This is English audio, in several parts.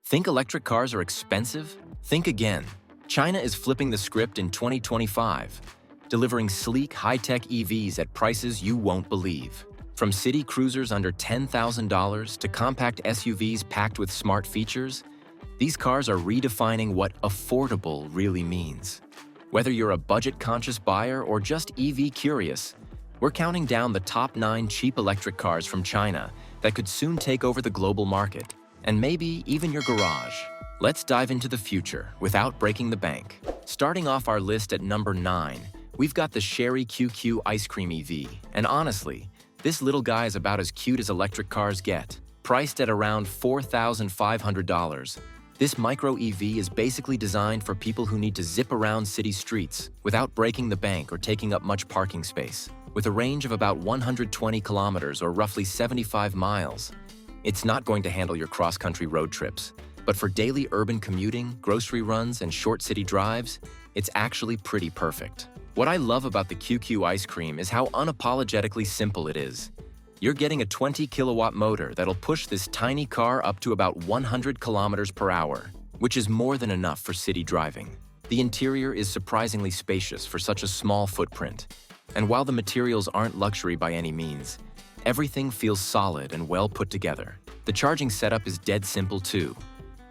Think electric cars are expensive? Think again. China is flipping the script in 2025, delivering sleek, high-tech EVs at prices you won't believe. From city cruisers under $10,000 to compact SUVs packed with smart features, these cars are redefining what affordable really means. Whether you're a budget-conscious buyer or just EV curious, we're counting down the top 9 cheap electric cars from China that could soon take over the global market, and maybe even your garage. Let's dive into the future without breaking the bank. Starting off our list at number 9, we've got the Chery QQ Ice Cream EV, and honestly, this little guy is about as cute as electric cars get. Priced at around $4,500, this micro EV is basically designed for people who need to zip around city streets without breaking the bank or taking up much parking space. With a range of about 120 kilometers or roughly 75 miles, it's not going to handle your cross-country road trips. But for daily urban commuting, grocery runs, and short city drives, it's actually pretty perfect. What I love about the QQ ice cream is how unapologetically simple it is. You're getting a 20-kilowatt motor that'll push this tiny car up to about 100 kilometers per hour, which is more than enough for city driving. The interior is surprisingly spacious for such a small footprint. And while the materials aren't luxury by any means, everything feels solid and well put together. The charging setup is dead simple too.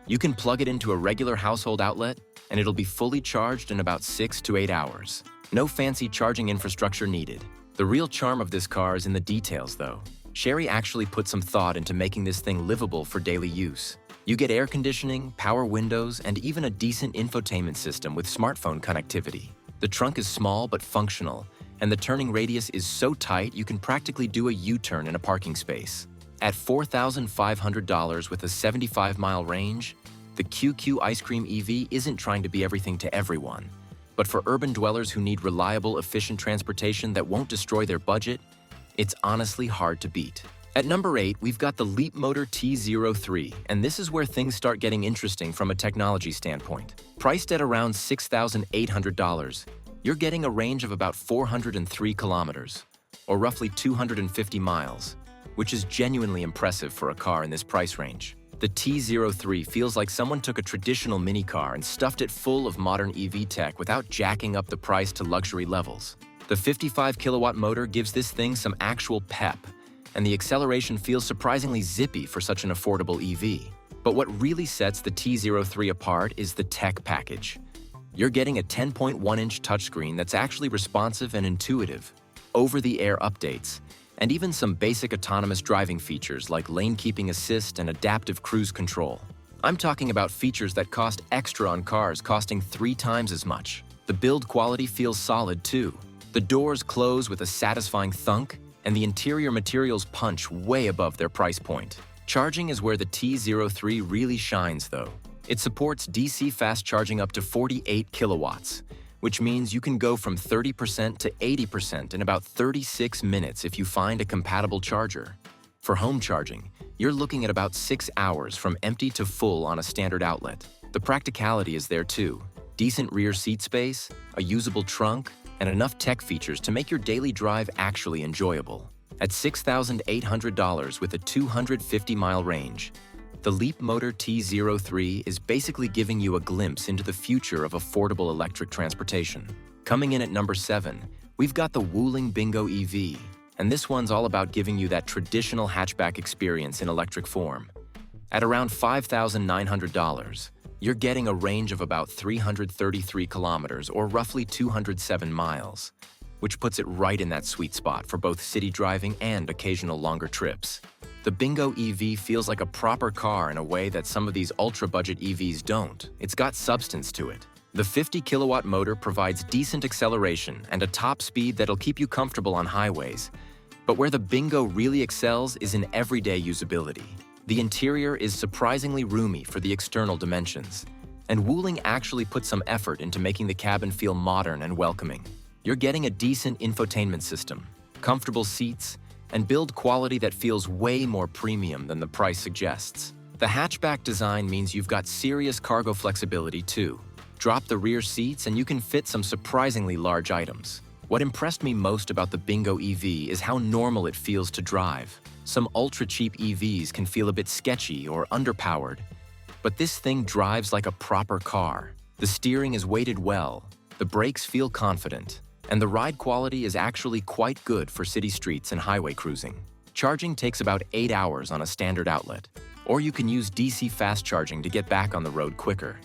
You can plug it into a regular household outlet, and it'll be fully charged in about 6 to 8 hours. No fancy charging infrastructure needed. The real charm of this car is in the details, though. Chery actually put some thought into making this thing livable for daily use. You get air conditioning, power windows, and even a decent infotainment system with smartphone connectivity. The trunk is small but functional, and the turning radius is so tight you can practically do a U-turn in a parking space. At $4,500 with a 75-mile range, the QQ Ice Cream EV isn't trying to be everything to everyone. But for urban dwellers who need reliable, efficient transportation that won't destroy their budget, it's honestly hard to beat. At number 8, we've got the Leapmotor T03, and this is where things start getting interesting from a technology standpoint. Priced at around $6,800, you're getting a range of about 403 kilometers, or roughly 250 miles, which is genuinely impressive for a car in this price range. The T03 feels like someone took a traditional mini car and stuffed it full of modern EV tech without jacking up the price to luxury levels. The 55-kilowatt motor gives this thing some actual pep, and the acceleration feels surprisingly zippy for such an affordable EV. But what really sets the T03 apart is the tech package. You're getting a 10.1-inch touchscreen that's actually responsive and intuitive, over-the-air updates, and even some basic autonomous driving features like lane keeping assist and adaptive cruise control. I'm talking about features that cost extra on cars costing 3 times as much. The build quality feels solid too. The doors close with a satisfying thunk, and the interior materials punch way above their price point. Charging is where the T03 really shines though. It supports DC fast charging up to 48 kilowatts, which means you can go from 30% to 80% in about 36 minutes if you find a compatible charger. For home charging, you're looking at about 6 hours from empty to full on a standard outlet. The practicality is there too. Decent rear seat space, a usable trunk, and enough tech features to make your daily drive actually enjoyable. At $6,800 with a 250-mile range, the Leapmotor T03 is basically giving you a glimpse into the future of affordable electric transportation. Coming in at number 7, we've got the Wuling Bingo EV, and this one's all about giving you that traditional hatchback experience in electric form. At around $5,900, you're getting a range of about 333 kilometers or roughly 207 miles, which puts it right in that sweet spot for both city driving and occasional longer trips. The Bingo EV feels like a proper car in a way that some of these ultra-budget EVs don't. It's got substance to it. The 50-kilowatt motor provides decent acceleration and a top speed that'll keep you comfortable on highways. But where the Bingo really excels is in everyday usability. The interior is surprisingly roomy for the external dimensions, and Wuling actually put some effort into making the cabin feel modern and welcoming. You're getting a decent infotainment system, comfortable seats, and build quality that feels way more premium than the price suggests. The hatchback design means you've got serious cargo flexibility too. Drop the rear seats and you can fit some surprisingly large items. What impressed me most about the Bingo EV is how normal it feels to drive. Some ultra-cheap EVs can feel a bit sketchy or underpowered, But this thing drives like a proper car. The steering is weighted well, the brakes feel confident, and the ride quality is actually quite good for city streets and highway cruising. Charging takes about 8 hours on a standard outlet, or you can use DC fast charging to get back on the road quicker.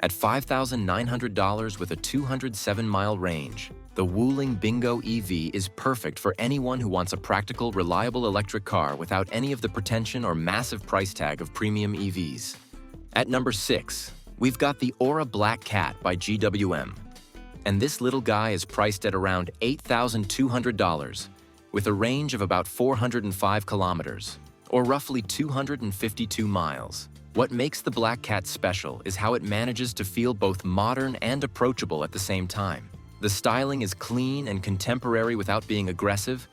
At $5,900 with a 207-mile range, the Wuling Bingo EV is perfect for anyone who wants a practical, reliable electric car without any of the pretension or massive price tag of premium EVs. At number 6, we've got the Aura Black Cat by GWM. And this little guy is priced at around $8,200, with a range of about 405 kilometers, or roughly 252 miles. What makes the Black Cat special is how it manages to feel both modern and approachable at the same time. The styling is clean and contemporary without being aggressive,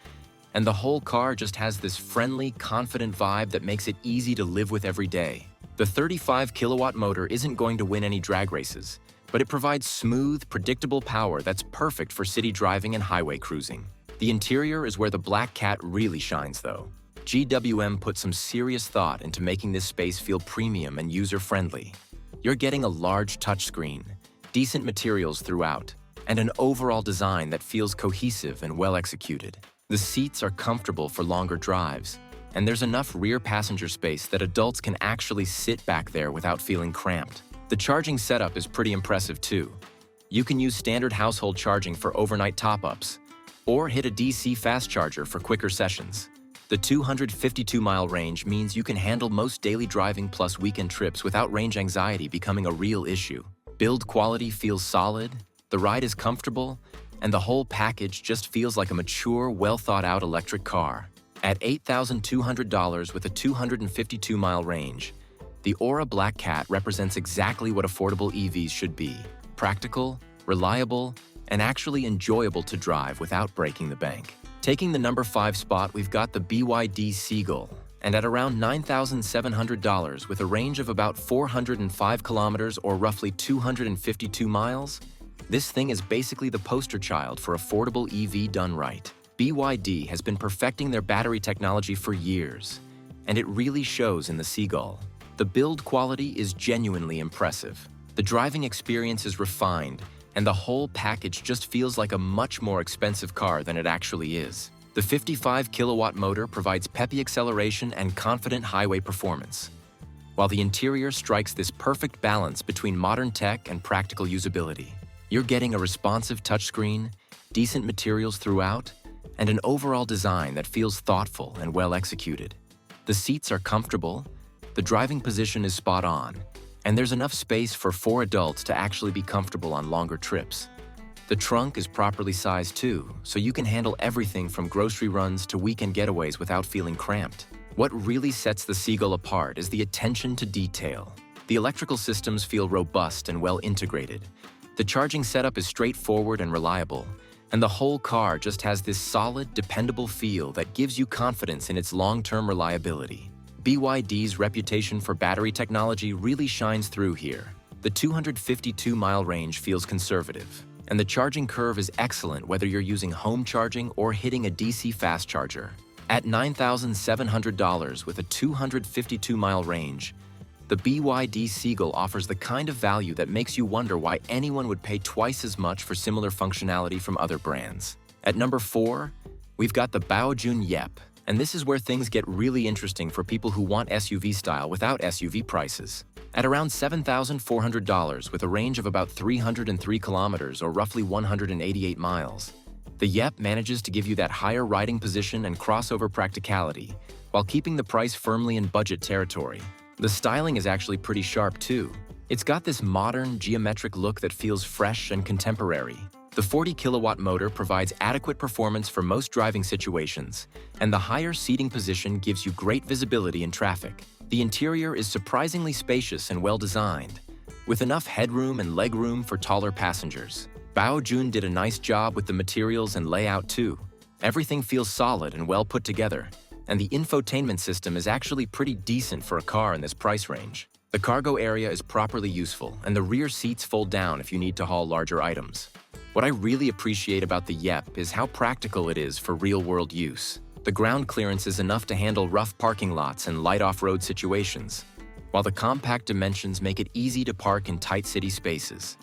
and the whole car just has this friendly, confident vibe that makes it easy to live with every day. The 35-kilowatt motor isn't going to win any drag races, but it provides smooth, predictable power that's perfect for city driving and highway cruising. The interior is where the Black Cat really shines, though. GWM put some serious thought into making this space feel premium and user-friendly. You're getting a large touchscreen, decent materials throughout, and an overall design that feels cohesive and well-executed. The seats are comfortable for longer drives, and there's enough rear passenger space that adults can actually sit back there without feeling cramped. The charging setup is pretty impressive too. You can use standard household charging for overnight top-ups, or hit a DC fast charger for quicker sessions. The 252-mile range means you can handle most daily driving plus weekend trips without range anxiety becoming a real issue. Build quality feels solid, the ride is comfortable, and the whole package just feels like a mature, well-thought-out electric car. At $8,200 with a 252-mile range, the Aura Black Cat represents exactly what affordable EVs should be: practical, reliable, and actually enjoyable to drive without breaking the bank. Taking the number 5 spot, we've got the BYD Seagull, and at around $9,700 with a range of about 405 kilometers or roughly 252 miles, this thing is basically the poster child for affordable EV done right. BYD has been perfecting their battery technology for years, and it really shows in the Seagull. The build quality is genuinely impressive. The driving experience is refined, and the whole package just feels like a much more expensive car than it actually is. The 55-kilowatt motor provides peppy acceleration and confident highway performance, while the interior strikes this perfect balance between modern tech and practical usability. You're getting a responsive touchscreen, decent materials throughout, and an overall design that feels thoughtful and well executed. The seats are comfortable, the driving position is spot on, and there's enough space for 4 adults to actually be comfortable on longer trips. The trunk is properly sized too, so you can handle everything from grocery runs to weekend getaways without feeling cramped. What really sets the Seagull apart is the attention to detail. The electrical systems feel robust and well integrated. The charging setup is straightforward and reliable, and the whole car just has this solid, dependable feel that gives you confidence in its long-term reliability. BYD's reputation for battery technology really shines through here. The 252-mile range feels conservative, and the charging curve is excellent whether you're using home charging or hitting a DC fast charger. At $9,700 with a 252-mile range, the BYD Seagull offers the kind of value that makes you wonder why anyone would pay twice as much for similar functionality from other brands. At number 4, we've got the Baojun Yep, and this is where things get really interesting for people who want SUV style without SUV prices. At around $7,400 with a range of about 303 kilometers or roughly 188 miles, the Yep manages to give you that higher riding position and crossover practicality while keeping the price firmly in budget territory. The styling is actually pretty sharp too. It's got this modern, geometric look that feels fresh and contemporary. The 40-kilowatt motor provides adequate performance for most driving situations, and the higher seating position gives you great visibility in traffic. The interior is surprisingly spacious and well-designed, with enough headroom and legroom for taller passengers. Baojun did a nice job with the materials and layout too. Everything feels solid and well put together, and the infotainment system is actually pretty decent for a car in this price range. The cargo area is properly useful, and the rear seats fold down if you need to haul larger items. What I really appreciate about the Yep is how practical it is for real-world use. The ground clearance is enough to handle rough parking lots and light off-road situations, while the compact dimensions make it easy to park in tight city spaces.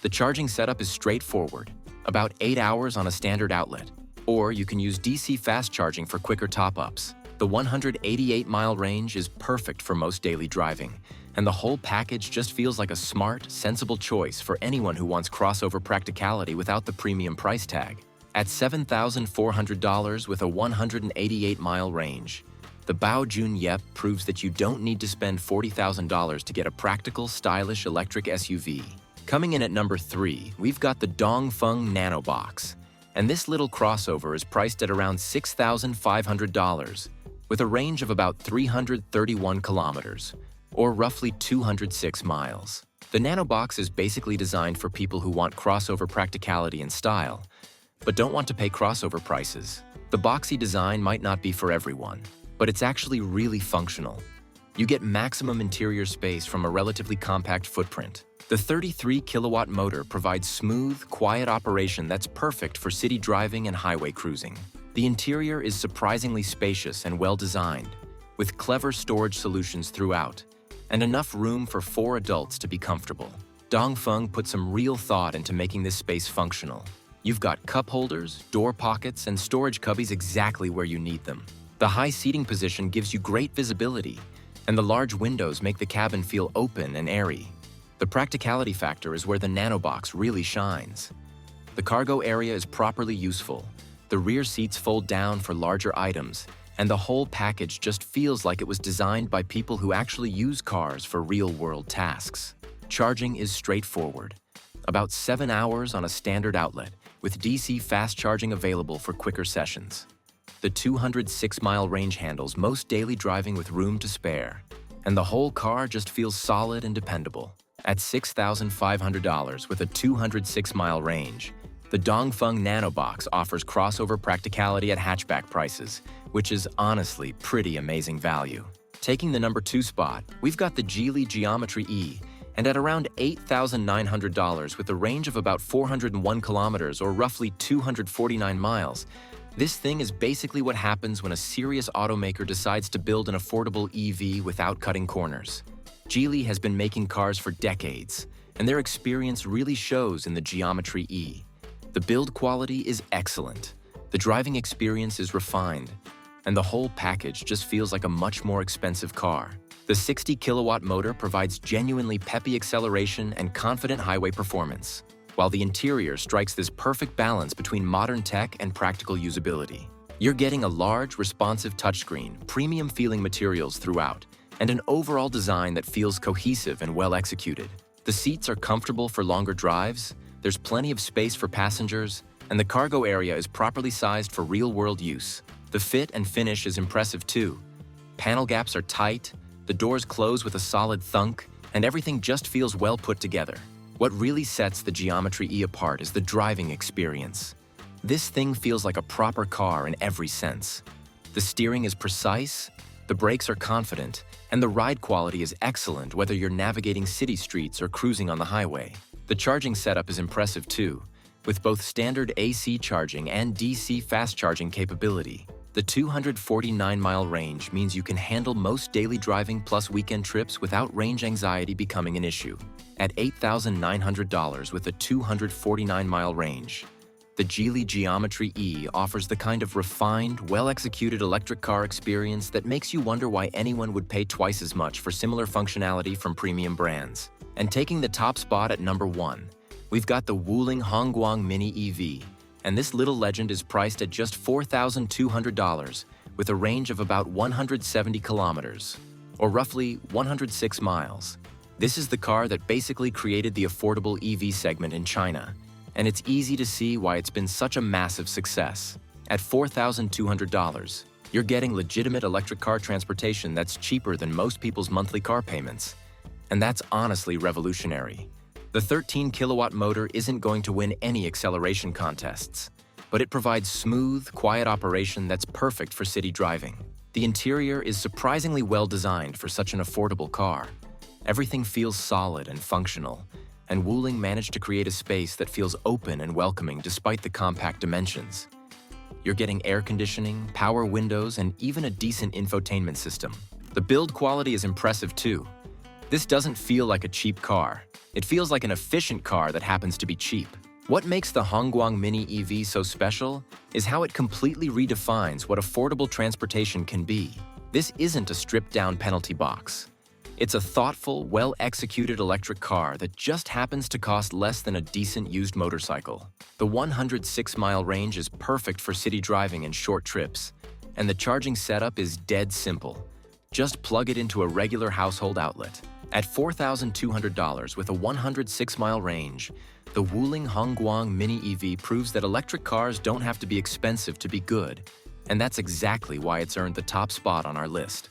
The charging setup is straightforward, about 8 hours on a standard outlet, or you can use DC fast charging for quicker top-ups. The 188-mile range is perfect for most daily driving, and the whole package just feels like a smart, sensible choice for anyone who wants crossover practicality without the premium price tag. At $7,400 with a 188-mile range, the Baojun Yep proves that you don't need to spend $40,000 to get a practical, stylish electric SUV. Coming in at number 3, we've got the Dongfeng Nanobox, and this little crossover is priced at around $6,500, with a range of about 331 kilometers, or roughly 206 miles. The Nanobox is basically designed for people who want crossover practicality and style, but don't want to pay crossover prices. The boxy design might not be for everyone, but it's actually really functional. You get maximum interior space from a relatively compact footprint. The 33-kilowatt motor provides smooth, quiet operation that's perfect for city driving and highway cruising. The interior is surprisingly spacious and well-designed, with clever storage solutions throughout, and enough room for 4 adults to be comfortable. Dongfeng put some real thought into making this space functional. You've got cup holders, door pockets, and storage cubbies exactly where you need them. The high seating position gives you great visibility, and the large windows make the cabin feel open and airy. The practicality factor is where the Nanobox really shines. The cargo area is properly useful. The rear seats fold down for larger items, and the whole package just feels like it was designed by people who actually use cars for real-world tasks. Charging is straightforward, about 7 hours on a standard outlet, with DC fast charging available for quicker sessions. The 206-mile range handles most daily driving with room to spare, and the whole car just feels solid and dependable. At $6,500 with a 206-mile range, the Dongfeng Nanobox offers crossover practicality at hatchback prices, which is honestly pretty amazing value. Taking the number 2 spot, we've got the Geely Geometry E, and at around $8,900 with a range of about 401 kilometers or roughly 249 miles, this thing is basically what happens when a serious automaker decides to build an affordable EV without cutting corners. Geely has been making cars for decades, and their experience really shows in the Geometry E. The build quality is excellent, the driving experience is refined, and the whole package just feels like a much more expensive car. The 60-kilowatt motor provides genuinely peppy acceleration and confident highway performance, while the interior strikes this perfect balance between modern tech and practical usability. You're getting a large, responsive touchscreen, premium-feeling materials throughout, and an overall design that feels cohesive and well-executed. The seats are comfortable for longer drives, there's plenty of space for passengers, and the cargo area is properly sized for real-world use. The fit and finish is impressive too. Panel gaps are tight, the doors close with a solid thunk, and everything just feels well put together. What really sets the Geometry E apart is the driving experience. This thing feels like a proper car in every sense. The steering is precise, the brakes are confident, and the ride quality is excellent whether you're navigating city streets or cruising on the highway. The charging setup is impressive too, with both standard AC charging and DC fast charging capability. The 249-mile range means you can handle most daily driving plus weekend trips without range anxiety becoming an issue. At $8,900 with a 249-mile range, the Geely Geometry E offers the kind of refined, well-executed electric car experience that makes you wonder why anyone would pay twice as much for similar functionality from premium brands. And taking the top spot at number 1, we've got the Wuling Hongguang Mini EV, and this little legend is priced at just $4,200 with a range of about 170 kilometers, or roughly 106 miles. This is the car that basically created the affordable EV segment in China, and it's easy to see why it's been such a massive success. At $4,200, you're getting legitimate electric car transportation that's cheaper than most people's monthly car payments, and that's honestly revolutionary. The 13-kilowatt motor isn't going to win any acceleration contests, but it provides smooth, quiet operation that's perfect for city driving. The interior is surprisingly well designed for such an affordable car. Everything feels solid and functional, and Wuling managed to create a space that feels open and welcoming despite the compact dimensions. You're getting air conditioning, power windows, and even a decent infotainment system. The build quality is impressive too. This doesn't feel like a cheap car. It feels like an efficient car that happens to be cheap. What makes the Hongguang Mini EV so special is how it completely redefines what affordable transportation can be. This isn't a stripped-down penalty box. It's a thoughtful, well-executed electric car that just happens to cost less than a decent used motorcycle. The 106-mile range is perfect for city driving and short trips, and the charging setup is dead simple. Just plug it into a regular household outlet. At $4,200 with a 106-mile range, the Wuling Hongguang Mini EV proves that electric cars don't have to be expensive to be good, and that's exactly why it's earned the top spot on our list.